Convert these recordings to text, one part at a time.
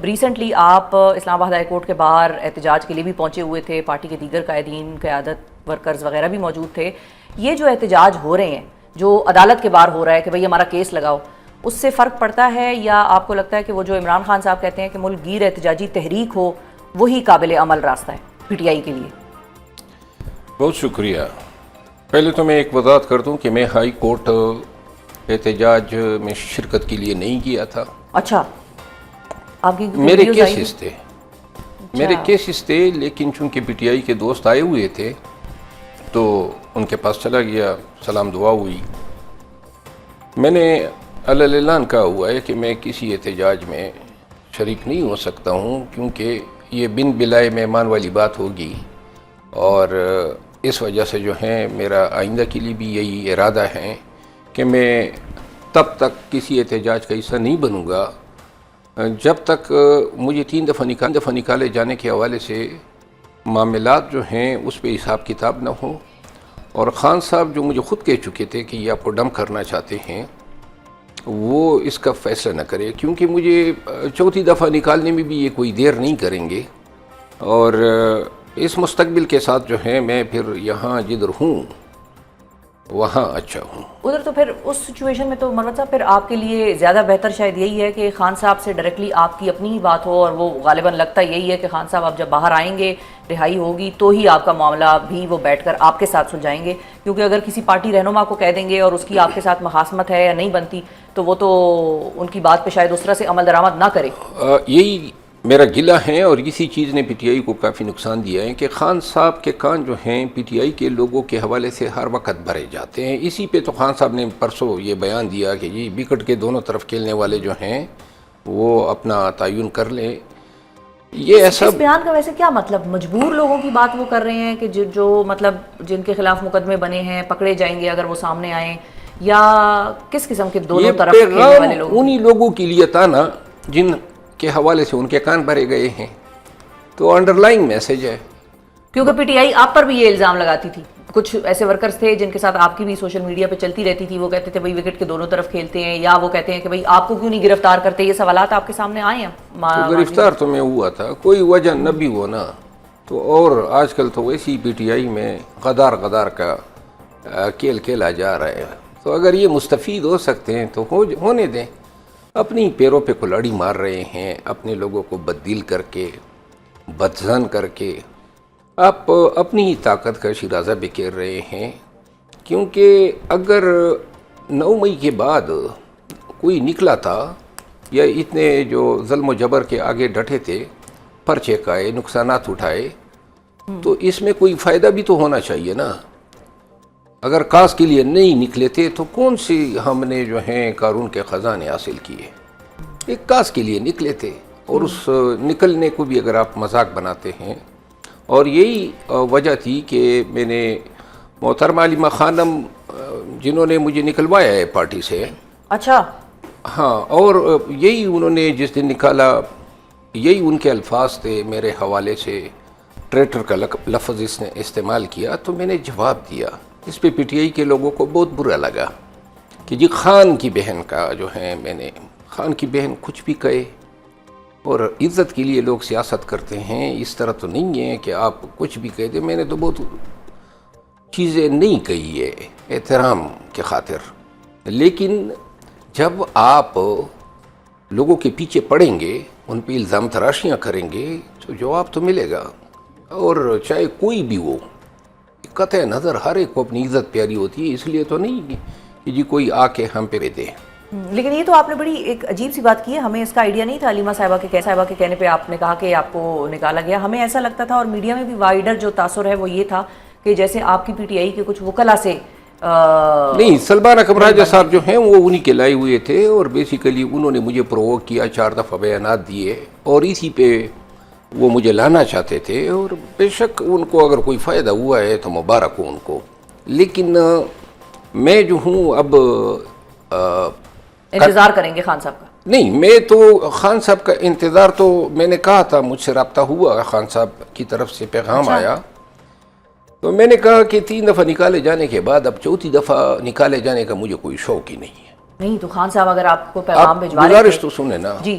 Recently آپ اسلام آباد high court کے باہر احتجاج کے لیے بھی پہنچے ہوئے تھے، پارٹی کے دیگر قائدین، قیادت، ورکرز وغیرہ بھی موجود تھے. یہ جو احتجاج ہو رہے ہیں، جو عدالت کے باہر ہو رہا ہے کہ بھئی ہمارا کیس لگاؤ، اس سے فرق پڑتا ہے یا آپ کو لگتا ہے کہ وہ جو عمران خان صاحب کہتے ہیں کہ ملک گیر احتجاجی تحریک ہو وہی قابل عمل راستہ ہے پی ٹی آئی کے لیے؟ بہت شکریہ. پہلے تو میں ایک وضاحت کر دوں کہ میں ہائی کورٹ احتجاج میں شرکت کے لیے نہیں کیا تھا. اچھا، آپ کی میرے کیسز تھے لیکن چونکہ پی ٹی آئی کے دوست آئے ہوئے تھے تو ان کے پاس چلا گیا، سلام دعا ہوئی. میں نے اعلان کہا ہوا ہے کہ میں کسی احتجاج میں شریک نہیں ہو سکتا ہوں کیونکہ یہ بن بلائے مہمان والی بات ہوگی، اور اس وجہ سے جو ہے میرا آئندہ کے لیے بھی یہی ارادہ ہے کہ میں تب تک کسی احتجاج کا حصہ نہیں بنوں گا جب تک مجھے 3 دفعہ نکالے جانے کے حوالے سے معاملات جو ہیں اس پہ حساب کتاب نہ ہو. اور خان صاحب جو مجھے خود کہہ چکے تھے کہ یہ آپ کو ڈم کرنا چاہتے ہیں، وہ اس کا فیصلہ نہ کرے، کیونکہ مجھے 4تھی دفعہ نکالنے میں بھی یہ کوئی دیر نہیں کریں گے. اور اس مستقبل کے ساتھ جو ہے میں پھر یہاں جدھر ہوں وہاں اچھا ہوں. ادھر تو پھر اس سچویشن میں تو مروت صاحب پھر آپ کے لیے زیادہ بہتر شاید یہی ہے کہ خان صاحب سے ڈائریکٹلی آپ کی اپنی ہی بات ہو، اور وہ غالباً لگتا یہی ہے کہ خان صاحب آپ جب باہر آئیں گے، رہائی ہوگی، تو ہی آپ کا معاملہ بھی وہ بیٹھ کر آپ کے ساتھ سلجھائیں گے. کیونکہ اگر کسی پارٹی رہنما کو کہہ دیں گے اور اس کی آپ کے ساتھ مخاصمت ہے یا نہیں بنتی تو وہ تو ان کی بات پہ شاید اس طرح سے عمل درآمد نہ کرے. یہی میرا گلہ ہے، اور اسی چیز نے پی ٹی آئی کو کافی نقصان دیا ہے کہ خان صاحب کے کان جو ہیں پی ٹی آئی کے لوگوں کے حوالے سے ہر وقت بھرے جاتے ہیں. اسی پہ تو خان صاحب نے پرسوں یہ بیان دیا کہ جی وکٹ کے دونوں طرف کھیلنے والے جو ہیں وہ اپنا تعین کر لیں. یہ ایسا اس بیان کا ویسے کیا مطلب؟ مجبور لوگوں کی بات وہ کر رہے ہیں کہ جو مطلب جن کے خلاف مقدمے بنے ہیں پکڑے جائیں گے اگر وہ سامنے آئیں، یا کس قسم کے دونوں طرف کھیلنے والے لوگ؟ انہی لوگوں کے لیے تھا نا جن کے حوالے سے ان کے کان بھرے گئے ہیں. تو انڈر لائن میسج ہے. کیونکہ پی ٹی آئی آپ پر بھی یہ الزام لگاتی تھی، کچھ ایسے ورکرز تھے جن کے ساتھ آپ کی بھی سوشل میڈیا پہ چلتی رہتی تھی، وہ کہتے تھے بھائی وکٹ کے دونوں طرف کھیلتے ہیں، یا وہ کہتے ہیں کہ بھائی آپ کو کیوں نہیں گرفتار کرتے. یہ سوالات آپ کے سامنے آئے ہیں. تو گرفتار تو میں ہوا تھا، کوئی وجہ نہ بھی ہو نا تو. اور آج کل تو ویسی پی ٹی آئی میں غدار کا کھیل کھیلا جا رہا ہے. تو اگر یہ مستفید ہو سکتے ہیں تو ہونے دیں. اپنی پیروں پہ کلاڑی مار رہے ہیں، اپنے لوگوں کو بددل کر کے، بدظن کر کے آپ اپنی ہی طاقت کا شیرازہ بکھیر رہے ہیں. کیونکہ اگر 9 مئی کے بعد کوئی نکلا تھا یا اتنے جو ظلم و جبر کے آگے ڈٹے تھے، پرچے کھائے، نقصانات اٹھائے، تو اس میں کوئی فائدہ بھی تو ہونا چاہیے نا. اگر کاس کے لیے نہیں نکلے تھے تو کون سی ہم نے جو ہیں قارون کے خزانے حاصل کیے؟ ایک کاس کے لیے نکلے تھے، اور اس نکلنے کو بھی اگر آپ مذاق بناتے ہیں. اور یہی وجہ تھی کہ میں نے محترمہ علیمہ خانم جنہوں نے مجھے نکلوایا ہے پارٹی سے. اچھا. ہاں، اور یہی انہوں نے جس دن نکالا یہی ان کے الفاظ تھے میرے حوالے سے. ٹریٹر کا لفظ اس نے استعمال کیا تو میں نے جواب دیا. اس پہ پی ٹی آئی کے لوگوں کو بہت برا لگا کہ جی خان کی بہن کا جو ہے، میں نے خان کی بہن کچھ بھی کہے، اور عزت کے لیے لوگ سیاست کرتے ہیں، اس طرح تو نہیں ہے کہ آپ کچھ بھی کہہ دیں. میں نے تو بہت چیزیں نہیں کہی ہے احترام کے خاطر، لیکن جب آپ لوگوں کے پیچھے پڑیں گے، ان پہ الزام تراشیاں کریں گے تو جواب تو ملے گا. اور چاہے کوئی بھی ہو، قطع نظر ہر ایک کو اپنی عزت پیاری ہوتی ہے، اس لیے تو نہیں کہ جی کوئی آ کے ہم پہ دے. لیکن یہ تو آپ نے بڑی ایک عجیب سی بات کی ہے، ہمیں اس کا آئیڈیا نہیں تھا. علیمہ صاحبہ کے کہنے پہ آپ نے کہا کہ آپ کو نکالا گیا. ہمیں ایسا لگتا تھا، اور میڈیا میں بھی وائڈر جو تاثر ہے وہ یہ تھا کہ جیسے آپ کی پی ٹی آئی کے کچھ وکلا سے نہیں، سلمان اکرم راجہ صاحب جو ہیں وہ انہی کے لائے ہوئے تھے، اور بیسیکلی انہوں نے مجھے پرووک کیا، 4 دفعہ بیانات دیے، اور اسی پہ وہ مجھے لانا چاہتے تھے. اور بے شک ان کو اگر کوئی فائدہ ہوا ہے تو مبارک ہو ان کو. لیکن میں جو ہوں اب انتظار کریں گے خان صاحب کا. نہیں، میں تو خان صاحب کا انتظار تو میں نے کہا تھا، مجھ سے رابطہ ہوا، خان صاحب کی طرف سے پیغام آیا، تو میں نے کہا کہ 3 دفعہ نکالے جانے کے بعد اب 4تھی دفعہ نکالے جانے کا مجھے کوئی شوق ہی نہیں ہے. نہیں تو خان صاحب اگر آپ کو پیغام بھجوا رہے گزارش تو سنیں نا جی.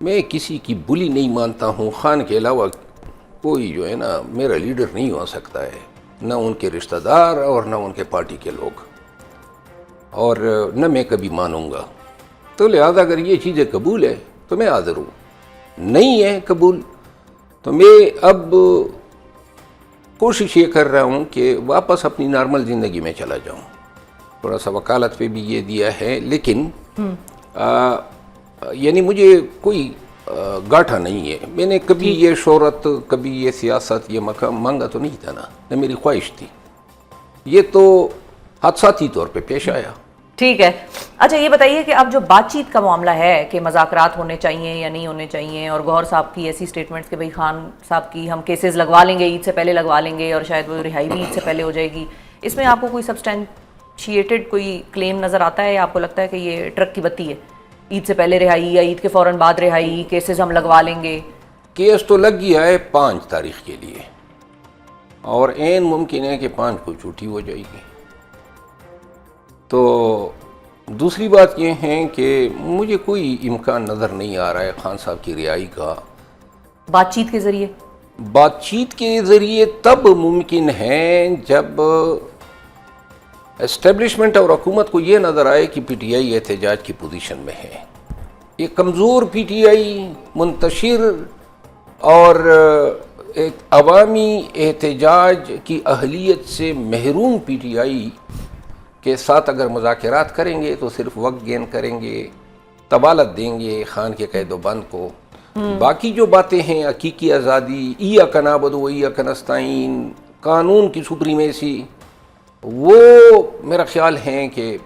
میں کسی کی بلی نہیں مانتا ہوں. خان کے علاوہ کوئی جو ہے نا میرا لیڈر نہیں ہو سکتا ہے، نہ ان کے رشتہ دار اور نہ ان کے پارٹی کے لوگ، اور نہ میں کبھی مانوں گا. تو لہذا اگر یہ چیزیں قبول ہے تو میں حاضر ہوں، نہیں ہے قبول تو میں اب کوشش یہ کر رہا ہوں کہ واپس اپنی نارمل زندگی میں چلا جاؤں. تھوڑا سا وکالت پہ بھی یہ دیا ہے، لیکن یعنی مجھے کوئی گاٹھا نہیں ہے. میں نے کبھی یہ شہرت، کبھی یہ سیاست، یہ مقام مانگا تو نہیں تھا نا، نہ میری خواہش تھی. یہ تو حادثاتی طور پہ پیش آیا. ٹھیک ہے. اچھا یہ بتائیے کہ اب جو بات چیت کا معاملہ ہے کہ مذاکرات ہونے چاہیے یا نہیں ہونے چاہیے، اور گوہر صاحب کی ایسی سٹیٹمنٹس کہ بھئی خان صاحب کی ہم کیسز لگوا لیں گے، عید سے پہلے لگوا لیں گے، اور شاید وہ رہائی بھی عید سے پہلے ہو جائے گی، اس میں آپ کو کوئی سبسٹینشیٹڈ کوئی کلیم نظر آتا ہے، یا آپ کو لگتا ہے کہ یہ ٹرک کی بتی ہے، عید سے پہلے رہائی یا عید کے فوراً بعد رہائی، کیسز ہم لگوا لیں گے؟ کیس تو لگ گیا ہے 5 تاریخ کے لیے، اور عین ممکن ہے کہ 5 کو چھٹی ہو جائے گی. تو دوسری بات یہ ہے کہ مجھے کوئی امکان نظر نہیں آ رہا ہے خان صاحب کی رہائی کا. بات چیت کے ذریعے؟ بات چیت کے ذریعے تب ممکن ہے جب اسٹیبلشمنٹ اور حکومت کو یہ نظر آئے کہ پی ٹی آئی احتجاج کی پوزیشن میں ہے. یہ کمزور پی ٹی آئی، منتشر اور ایک عوامی احتجاج کی اہلیت سے محروم پی ٹی آئی کے ساتھ اگر مذاکرات کریں گے تو صرف وقت گین کریں گے، طبالت دیں گے خان کے قید و بند کو. باقی جو باتیں ہیں، حقیقی آزادی، ایاک نعبد و ایاک نستعین، قانون کی سپریمیسی، وہ میرا خیال ہے کہ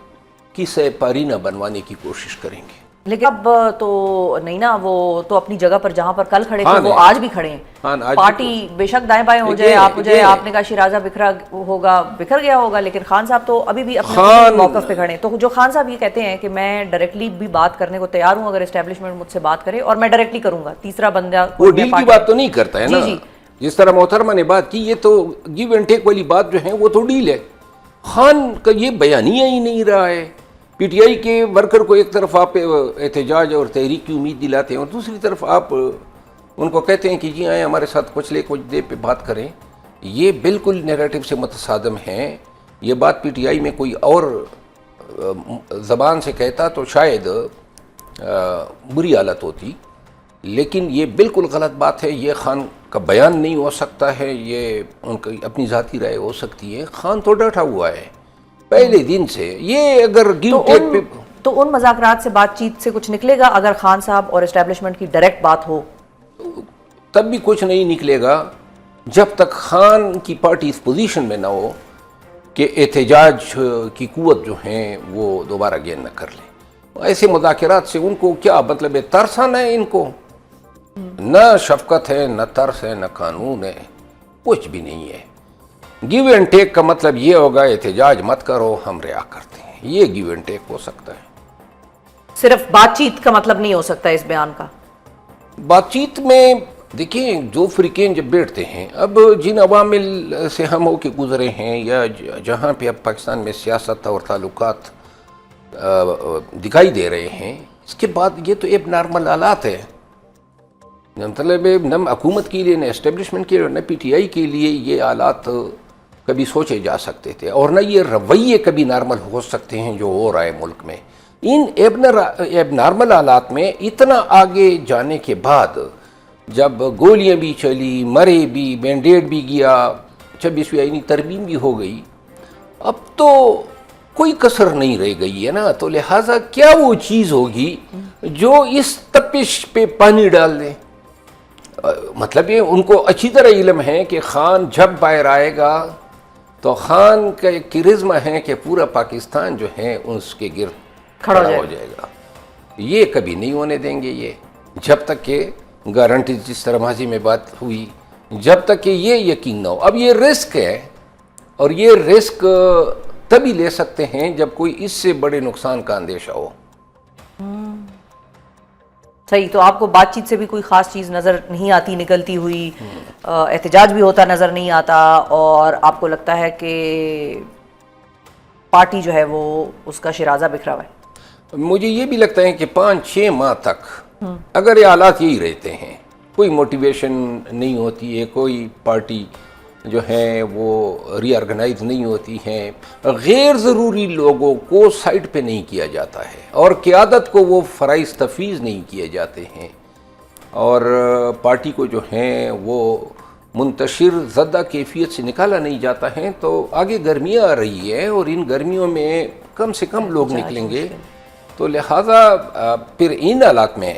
کسے پاری نہ بنوانے کی کوشش کریں گے. لیکن اب تو نہیں نا، وہ تو اپنی جگہ پر جہاں پر کل کھڑے تھے وہ آج بھی کھڑے ہیں. پارٹی بے شک دائیں بائیں ہو جائے، آپ ہو جائے، آپ نے کہا شیرازہ بکھر گیا ہوگا، لیکن خان صاحب تو ابھی بھی اپنے موقف پہ کھڑے ہیں. تو جو خان صاحب یہ کہتے ہیں کہ میں ڈائریکٹلی بھی بات کرنے کو تیار ہوں اگر اسٹیبلشمنٹ مجھ سے بات کرے، اور میں ڈائریکٹلی کروں گا، تیسرا بندہ وہ ڈیل کی بات تو نہیں کرتا ہے نا. جس طرح محترمہ نے بات کی، یہ تو گیو اینڈ ٹیک والی بات جو ہے وہ تو ڈیل ہے. خان کا یہ بیانیہ ہی نہیں رہا ہے. پی ٹی آئی کے ورکر کو ایک طرف آپ احتجاج اور تحریک کی امید دلاتے ہیں، اور دوسری طرف آپ ان کو کہتے ہیں کہ جی آئیں ہمارے ساتھ کچھ دیر پہ بات کریں. یہ بالکل نیریٹو سے متصادم ہیں. یہ بات پی ٹی آئی میں کوئی اور زبان سے کہتا تو شاید بری حالت ہوتی، لیکن یہ بالکل غلط بات ہے. یہ خان کا بیان نہیں ہو سکتا ہے، یہ ان کی اپنی ذاتی رائے ہو سکتی ہے. خان تو ڈٹا ہوا ہے پہلے دن سے. یہ اگر تو ان مذاکرات سے، بات چیت سے کچھ نکلے گا اگر خان صاحب اور اسٹیبلشمنٹ کی ڈائریکٹ بات ہو؟ تب بھی کچھ نہیں نکلے گا جب تک خان کی پارٹی اس پوزیشن میں نہ ہو کہ احتجاج کی قوت جو ہیں وہ دوبارہ گین نہ کر لیں. ایسے مذاکرات سے ان کو کیا مطلب ہے؟ ترسان ہے ان کو، نہ شفقت ہے، نہ ترس ہے، نہ قانون ہے، کچھ بھی نہیں ہے. گیو اینڈ ٹیک کا مطلب یہ ہوگا احتجاج مت کرو، ہم رعا کرتے ہیں. یہ گیو اینڈ ٹیک ہو سکتا ہے. صرف بات چیت کا مطلب نہیں ہو سکتا اس بیان کا؟ بات چیت میں دیکھیں جو فریقین جب بیٹھتے ہیں، اب جن عوامل سے ہم ہو کے گزرے ہیں، یا جہاں پہ اب پاکستان میں سیاست اور تعلقات دکھائی دے رہے ہیں، اس کے بعد یہ تو ایک نارمل حالات ہے. مطلب نہ حکومت کے لیے، نہ اسٹیبلشمنٹ کے لیے، نہ پی ٹی آئی کے لیے یہ حالات کبھی سوچے جا سکتے تھے، اور نہ یہ رویے کبھی نارمل ہو سکتے ہیں جو ہو رہا ہے ملک میں. ان ایب نارمل حالات میں اتنا آگے جانے کے بعد، جب گولیاں بھی چلی، مرے بھی، بینڈیڈ بھی گیا، 26ویں آئینی ترمیم بھی ہو گئی، اب تو کوئی کسر نہیں رہ گئی ہے نا. تو لہٰذا کیا وہ چیز ہوگی جو اس تپش پہ پانی ڈال دے؟ مطلب یہ ان کو اچھی طرح علم ہے کہ خان جب باہر آئے گا تو خان کا ایک کرزما ہے کہ پورا پاکستان جو ہے اس کے گرد کھڑا ہو جائے گا. یہ کبھی نہیں ہونے دیں گے. یہ جب تک کہ گارنٹی، جس طرح ماضی میں بات ہوئی، جب تک کہ یہ یقین نہ ہو. اب یہ رسک ہے، اور یہ رسک تبھی لے سکتے ہیں جب کوئی اس سے بڑے نقصان کا اندیشہ ہو. صحیح. تو آپ کو بات چیت سے بھی کوئی خاص چیز نظر نہیں آتی نکلتی ہوئی؟ احتجاج بھی ہوتا نظر نہیں آتا، اور آپ کو لگتا ہے کہ پارٹی جو ہے وہ اس کا شیرازہ بکھرا ہوا ہے؟ مجھے یہ بھی لگتا ہے کہ 5-6 ماہ تک اگر یہ حالات یہی رہتے ہیں، کوئی موٹیویشن نہیں ہوتی ہے، کوئی پارٹی جو ہیں وہ ری آرگنائز نہیں ہوتی ہیں، غیر ضروری لوگوں کو سائٹ پہ نہیں کیا جاتا ہے، اور قیادت کو وہ فرائض تفویض نہیں کیے جاتے ہیں، اور پارٹی کو جو ہیں وہ منتشر زدہ کیفیت سے نکالا نہیں جاتا ہے، تو آگے گرمیاں آ رہی ہے اور ان گرمیوں میں کم سے کم لوگ نکلیں گے، تو لہٰذا پھر ان حالات میں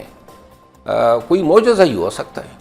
کوئی معجزہ ہی ہو سکتا ہے۔